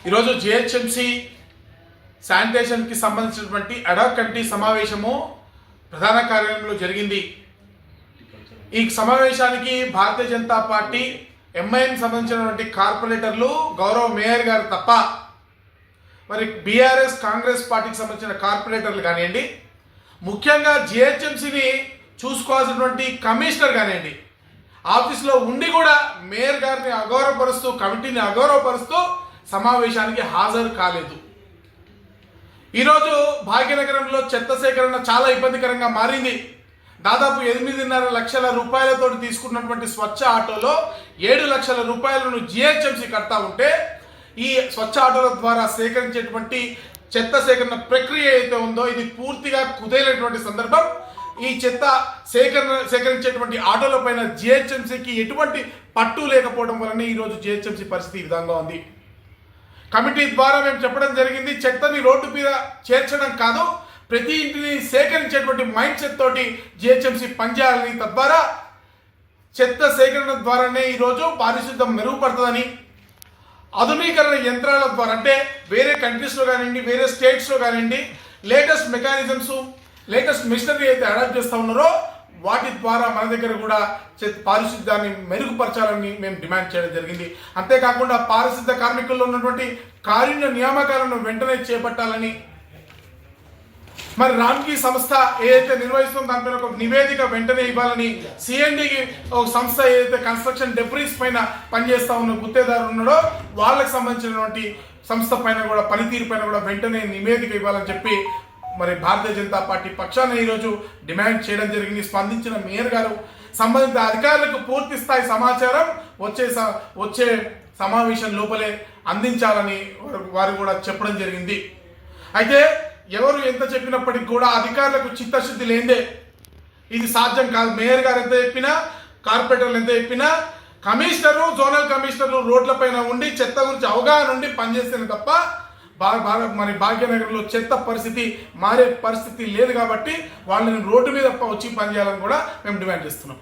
ఈరోజు జిహెచ్ఎంసి శానిటేషన్కి సంబంధించినటువంటి ad hoc committee సమావేశము ప్రధాన కార్యాలయంలో జరిగింది. ఈ సమావేశానికి భారతీయ జనతా పార్టీ ఎంఐఎం సంబంధించినటువంటి కార్పొరేటర్లు గౌరవ మేయర్ గారు తప్ప మరి బీఆర్ఎస్ కాంగ్రెస్ పార్టీకి సంబంధించిన కార్పొరేటర్లు కానివ్వండి, ముఖ్యంగా జిహెచ్ఎంసిని చూసుకోవాల్సినటువంటి కమిషనర్ కానివ్వండి, ఆఫీస్లో ఉండి కూడా మేయర్ గారిని అగౌరవపరుస్తూ కమిటీని అగౌరవపరుస్తూ సమావేశానికి హాజరు కాలేదు. ఈరోజు భాగ్యనగరంలో చెత్త సేకరణ చాలా ఇబ్బందికరంగా మారింది. దాదాపు 8.5 లక్షల రూపాయలతో తీసుకున్నటువంటి స్వచ్ఛ ఆటోలో 7 లక్షల రూపాయలను జిహెచ్ఎంసి కడతా ఉంటే ఈ స్వచ్ఛ ఆటోల ద్వారా సేకరించేటువంటి చెత్త సేకరణ ప్రక్రియ అయితే ఉందో ఇది పూర్తిగా కుదేలైనటువంటి సందర్భం. ఈ చెత్త సేకరించేటువంటి ఆటోల పైన జిహెచ్ఎంసీకి ఎటువంటి పట్టు లేకపోవడం వలన ఈరోజు జిహెచ్ఎంసీ పరిస్థితి ఈ విధంగా ఉంది. కమిటీ ద్వారా మేము చెప్పడం జరిగింది, చెత్తని రోడ్డు మీద చేర్చడం కాదు, ప్రతి ఇంటిని సేకరించేటువంటి మైండ్ సెట్ తోటి జిహెచ్ఎంసీ పనిచేయాలని, తద్వారా చెత్త సేకరణ ద్వారానే ఈరోజు పారిశుద్ధ్యం మెరుగుపడుతుందని, ఆధునీకరణ యంత్రాల ద్వారా అంటే వేరే కంట్రీస్లో కానివ్వండి, వేరే స్టేట్స్లో కానివ్వండి, లేటెస్ట్ మెకానిజమ్స్, లేటెస్ట్ మిషనరీ అయితే అడాప్ట్ చేస్తూ ఉన్నారో వాటి ద్వారా మన దగ్గర కూడా పారిశుద్ధ్యాన్ని మెరుగుపరచాలని మేము డిమాండ్ చేయడం జరిగింది. అంతేకాకుండా పారిశుద్ధ్య కార్మికుల్లో ఉన్నటువంటి కారుణ్య నియామకాలను వెంటనే చేపట్టాలని, మరి రామ్కీ సంస్థ ఏదైతే నిర్వహిస్తుందో దానిపైన ఒక నివేదిక వెంటనే ఇవ్వాలని, సిఎండికి ఒక సంస్థ ఏదైతే కన్స్ట్రక్షన్ డెబ్రీస్ పైన పనిచేస్తా ఉన్న గుత్తేదారు ఉన్నాడో వాళ్ళకి సంబంధించినటువంటి సంస్థ పైన కూడా పనితీరు పైన కూడా వెంటనే నివేదిక ఇవ్వాలని చెప్పి మరి భారతీయ జనతా పార్టీ పక్షాన ఈరోజు డిమాండ్ చేయడం జరిగింది. స్పందించిన మేయర్ గారు సంబంధిత అధికారులకు పూర్తి స్థాయి సమాచారం వచ్చే సమావేశం లోపలే అందించాలని వారు కూడా చెప్పడం జరిగింది. అయితే ఎవరు ఎంత చెప్పినప్పటికీ కూడా అధికారులకు చిత్తశుద్ధి లేదే ఇది సాధ్యం కాదు. మేయర్ గారు ఎంత చెప్పినా, కార్పొరేటర్లు ఎంత చెప్పినా, కమిషనరు, జోనల్ కమిషనర్లు రోడ్లపైన ఉండి చెత్త గురించి అవగాహన ఉండి పనిచేస్తేనే తప్ప మరి భాగ్యనగర్లో చెత్త పరిస్థితి మారే పరిస్థితి లేదు. కాబట్టి వాళ్ళని రోడ్డు మీద వచ్చి పనిచేయాలని కూడా మేము డిమాండ్ చేస్తున్నాం.